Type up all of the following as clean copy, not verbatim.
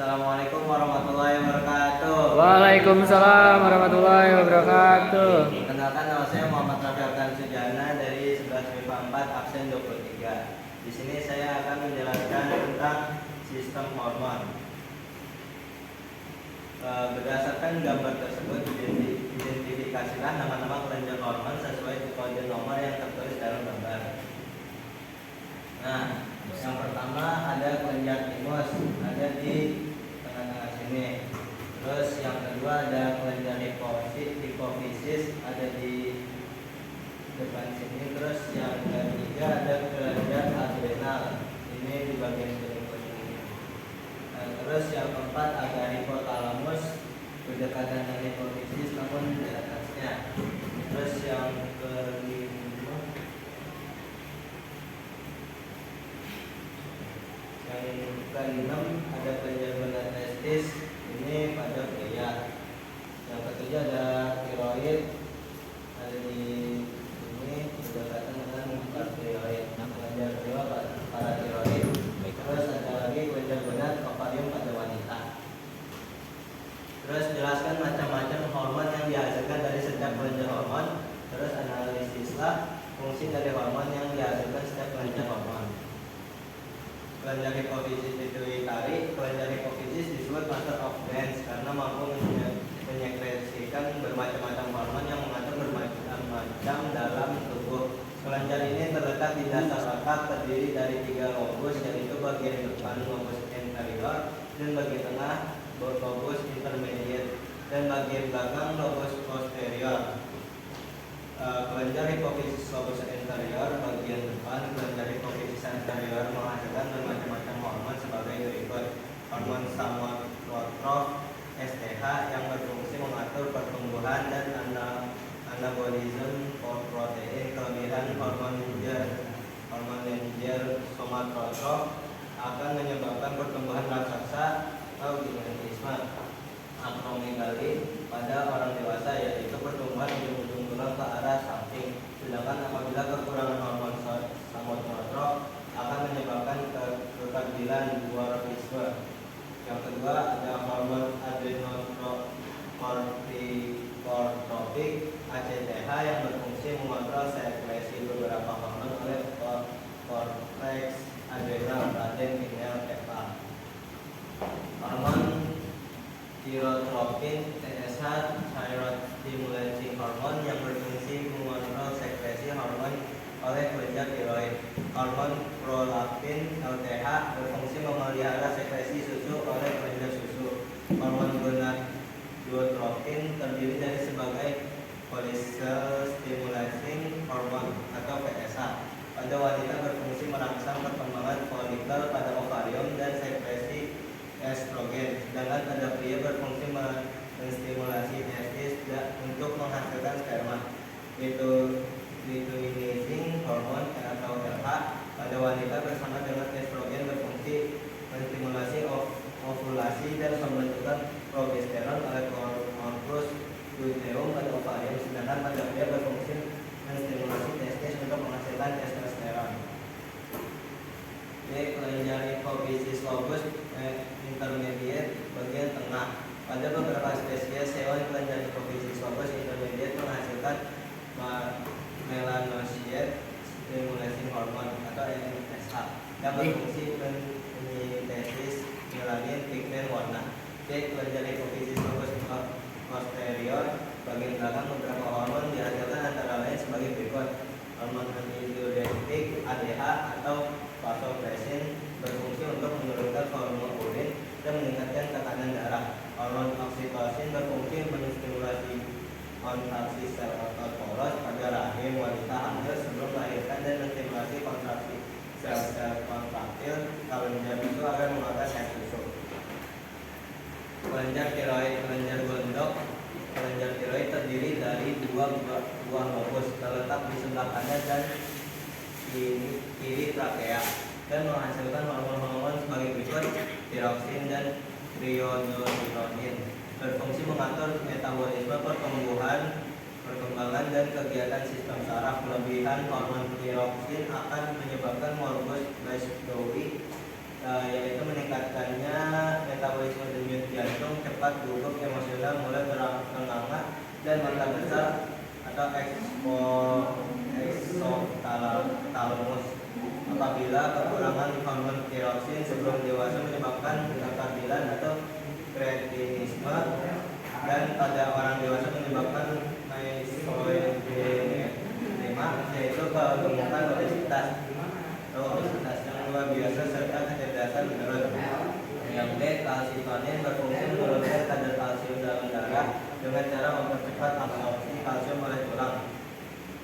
Assalamualaikum warahmatullahi wabarakatuh. Waalaikumsalam warahmatullahi wabarakatuh. Perkenalkan, nama saya Muhammad Rafi Arkan Sujana dari 11 MIPA 4 absen 23. Di sini saya akan menjelaskan tentang sistem hormon. Berdasarkan gambar tersebut, identifikasilah nama-nama kelenjar hormon sesuai kode nomor yang tertulis dalam gambar. Nah, yang pertama ada kelenjar timus, ada di tengah-tengah sini. Terus yang kedua ada kelenjar hipofisis, ada di depan sini. Terus yang ketiga ada kelenjar adrenal, ini di bagian berikut ini. Terus yang keempat ada hipotalamus, berdekatan dengan hipofisis namun di atasnya. Terus yang kelima, yang keenam ada kelenjar benar testis, ini pada pria. Yang ketujuh ada tiroid, ada di sini berdekatan dengan paratiroid. Kelenjar kedua paratiroid. Terus ada lagi kelenjar benar ovarium pada wanita. Terus jelaskan macam-macam hormon yang dihasilkan dari setiap kelenjar hormon. Terus analisislah fungsi dari hormon yang dihasilkan setiap kelenjar hormon. Kelenjar hipofisis itu ditarik. Kelenjar hipofisis disebut master of dance karena mampu menyekresikan bermacam-macam hormon yang mengatur bermacam-macam dalam tubuh. Kelenjar ini terletak di dasar otak, terdiri dari 3 lobus, yaitu bagian depan lobus anterior dan bagian tengah lobus intermediate dan bagian belakang lobus posterior. Kelenjar hipofisis lobus anterior bagian depan. Kelenjar hipofisis anterior menghasilkan bermacam-macam hormon sebagai berikut: hormon somatotrof (STH) yang berfungsi mengatur pertumbuhan dan anabolisme protein. Kelebihan hormon Lenzier somatotrof akan menyebabkan pertumbuhan raksasa atau gigantisme akromegali pada orang dewasa, yaitu pertumbuhan ujung-ujung tulang ke arah samping. Sedangkan apabila kekurangan hormon somatotrof akan menyebabkan kekecilan dwarfisme. Yang kedua ada hormon adrenocorticotropic (ACTH) yang berfungsi mengontrol sekresi beberapa hormon oleh korteks adrenal pada pineal kepala. Hormon tirotropin (TSH) thyroid stimulating hormone yang berfungsi mengontrol sekresi hormon oleh kelenjar tiroid. Hormon prolaktin (LTH) berfungsi memelihara sekresi susu oleh kelenjar susu. Hormon gonadotropin terdiri dari sebagai follicle stimulating hormone atau PSH. Pada wanita berfungsi merangsang perkembangan folikel pada ovarium dan sekresi estrogen. Sedangkan pada pria berfungsi menstimulasi testis untuk menghasilkan sperma. Luteinizing hormone atau LH pada wanita bersama dengan estrogen berfungsi menstimulasi ovulasi dan pembentukan progesteron oleh corpus luteum pada ovarium. Sedangkan pada pria berfungsi menstimulasi testis untuk menghasilkan testosteron. Kelenjar hipofisis lobus intermediate bagian tengah. Pada beberapa spesies hewan, kelenjar hipofisis lobus intermediate menghasilkan melanocyte stimulating hormone atau MSH yang berfungsi menyintesis melanin pigmen warna. Kelenjar hipofisis lobus posterior bagian belakang beberapa hormon dihasilkan antara lain sebagai berikut: hormon antidiuretik ADH atau vasopressin berfungsi untuk menurunkan volume urin dan meningkatkan tekanan darah. Hormon oksitosin berfungsi menstimulasi kontraksi sel otot poros pada rahim wanita hamil sebelum melahirkan dan menstimulasi kontraksi sel-sel kontraktil kelenjar susu agar mengeluarkan es susu. Kelenjar tiroid, kelenjar gondok. Kelenjar tiroid terdiri dari dua buah lobus terletak di sebelah kanan dan kiri trakea dan menghasilkan hormon-hormon sebagai berikut: tiroksin dan triiodothyronin. Berfungsi mengatur metabolisme, perkembangan dan kegiatan sistem saraf. Kelebihan hormon tiroksin akan menyebabkan morbus Blaschowitz, yaitu meningkatkannya metabolisme cepat gugup emosional, mulai terengah dan mata besar atau eksotalamus. Apabila kekurangan hormon tiroxin sebelum dewasa menyebabkan kestabilan atau kretinisme, dan pada orang dewasa menyebabkan mesoedema, yaitu kegemukan obesitas yang luar biasa serta kecerdasan menurut. Yang B, kalsitonin berfungsi menurunkan kadar kalsium dalam darah dengan cara mempercepat absorpsi kalsium oleh tulang.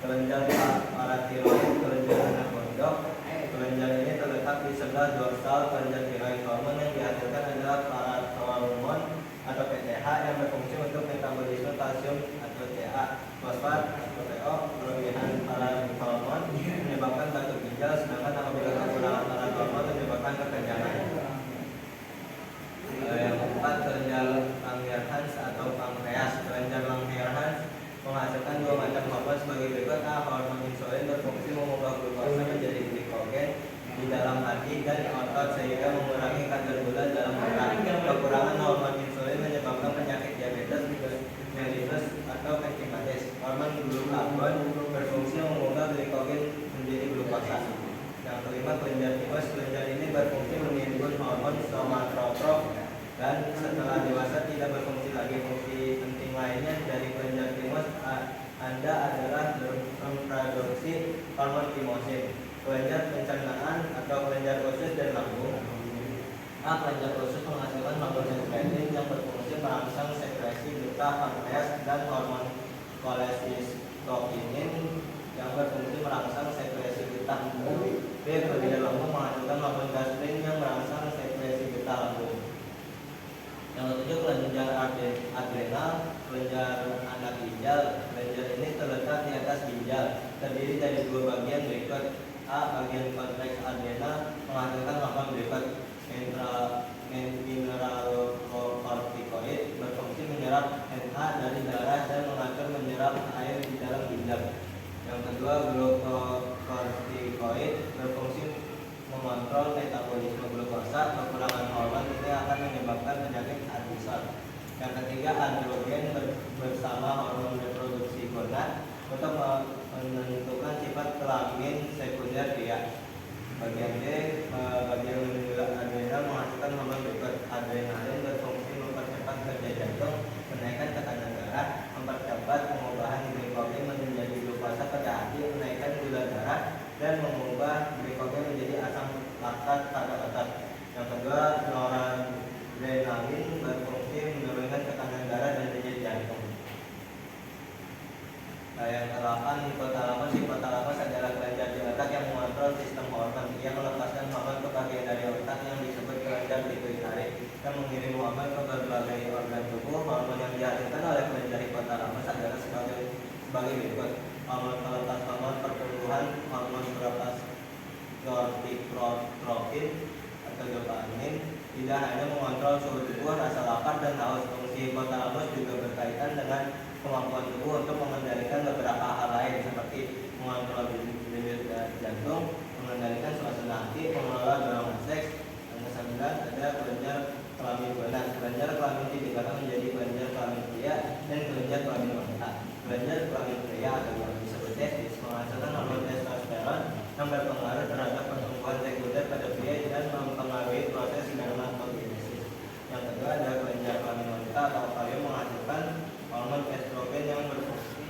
Kelenjar paratiroid, kelenjar anak kodok. Kelenjar ini terletak di sebelah dorsal kelenjar tiroid. Hormon yang dihasilkan adalah parathormon atau PTH yang berfungsi untuk metabolisme kalsium atau CA, fosfat atau PO. Kelebihan parathormon menyebabkan batuk ginjal, sedangkan apabila kekurangan parathormon menyebabkan kekenyangan. Yang keempat, kelenjar Langerhans atau pankreas. Kelenjar Langerhans menghasilkan dua macam hormon sebagai berikut. A. Hormon insulin berfungsi mengubah glukosa menjadi glikogen di dalam hati dan otot sehingga mengurangi kadar gula dalam darah. Kekurangan hormon insulin menyebabkan penyakit diabetes mellitus atau kencing manis. Hormon glukagon berfungsi mengubah glikogen menjadi glukosa. Yang kelima, kelenjar timus. Kelenjar ini berfungsi menimbun hormon somatotrof dan setelah dewasa tidak berfungsi lagi. Fungsi penting lainnya dari kelenjar timus Anda adalah memproduksi hormon timosin. Kelenjar pencernaan atau kelenjar usus dan lambung. A. Kelenjar usus menghasilkan hormon sekretin yang berfungsi merangsang sekresi duta pankreas dan hormon kolesistokinin yang berfungsi merangsang sekresi duta. B. Kelenjar lambung menghasilkan hormon gastrin yang merangsang sekresi duta lambung. Yang ketujuh, kelenjar adrenal, kelenjar anak ginjal. Kelenjar ini terletak di atas ginjal, terdiri dari dua bagian berikut. A. Bagian korteks adrenal menghasilkan hormon berikut: mineralokortikoid berfungsi menyerap NH dari darah dan mengatur menyerap air di dalam ginjal. Yang kedua, glukokortikoid berfungsi mengontrol metabolisme glukosa. Kekurangan hormon ini akan menyebabkan penyakit Addison. Yang ketiga, androgen bersama hormon reproduksi gonad untuk menentukan sifat kelamin sekunder pria. Bagian D, bagian adrenal menghasilkan hormon berikut. Adrenalin berfungsi mempercepat kerja jantung, menaikkan tekanan darah, mempercepat pengubahan glikogen menjadi glukosa pada hati, menaikkan gula darah, dan mengubah glikogen menjadi asam laktat pada otot. Yang kedua, noradrenalin berfungsi menurunkan tekanan darah dan denyut jantung. Yang ke-8, hipotalamus. Hipotalamus adalah kelenjar di otak yang mengontrol sistem hormon. Ia melepaskan hormon ke bagian dari otak yang disebut kelenjar pituitari yang mengirim hormon ke berbagai organ tubuh. Hormon yang dihasilkan oleh kelenjar hipotalamus adalah sebagai berikut: hormon pelepas hormon pertumbuhan, hormon pelepas norepinefrin atau dopamin. Tidak hanya mengontrol suhu tubuh, rasa lapar, dan haus. Fungsi hipotalamus juga berkaitan dengan kemampuan tubuh untuk mengendalikan beberapa hal lain seperti mengontrol denyut jantung, mengendalikan suasana hati, mengelola dorongan seks. Yang ke-9 ada kelenjar kelamin gonad. Kelenjar kelamin dibagi menjadi kelenjar kelamin pria dan kelenjar kelamin wanita. Kelenjar kelamin pria atau yang disebut testis menghasilkan hormon testosteron yang berpengaruh terhadap pertumbuhan sekunder pada pria dan mempengaruhi proses spermatogenesis. Yang kedua ada kelenjar kelamin wanita atau ovarium menghasilkan hormon estrogen yang berfungsi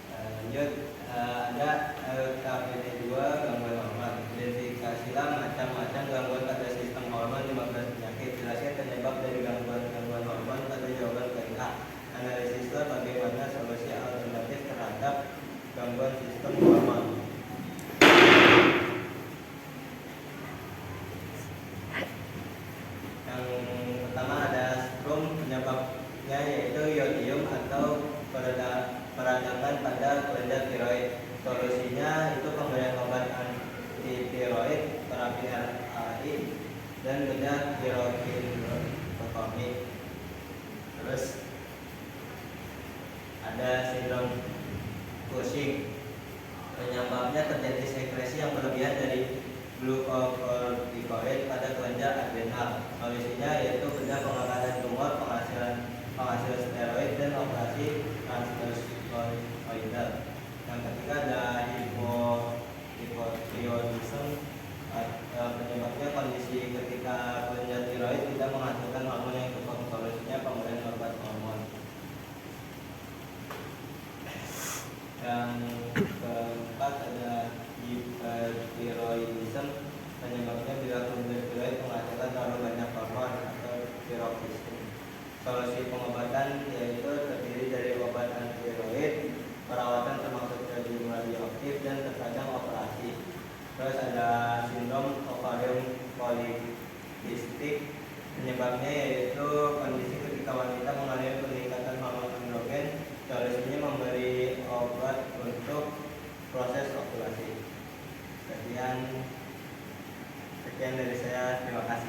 lanjut. Ada KPD2 gangguan hormon. Identifikasilah macam-macam gangguan pada sistem hormon 15 penyakit. Jelaskan penyebab dari gangguan hormon pada jawaban ke A. Analisislah bagaimana solusi alternatif terhadap gangguan sistem hormon. Yang pertama ada strom, penyebabnya yaitu iodium atau peradangan pada kelenjar tiroid. Solusinya itu pemberian obat anti tiroid, terapi RAI, dan bedah tiroidektomi. glukokortikoid pada kelenjar adrenal. Solusinya yaitu bedah pengangkatan tumor, penghasil steroid, dan operasi transsteroidal. Yang ketiga ada hipotiroidisme. Penyebabnya kondisi ketika kelenjar tiroid tidak menghasilkan hormon yang cukup. Solusinya pemberian obat hormon. Yang keempat ada hipertiroidisme. Penyebabnya bila kelenjar tiroid menghasilkan terlalu banyak hormon atau tiroksine. Solusi pengobatan yaitu terdiri dari obat antisteroid, perawatan termasuk radium radioaktif, dan terkadang operasi. Terus ada sindrom ovarium polikistik. Penyebabnya yaitu kondisi ketika wanita mengalami peningkatan hormon androgen. Solusinya memberi obat untuk proses ovulasi. Sekian dari saya, terima kasih.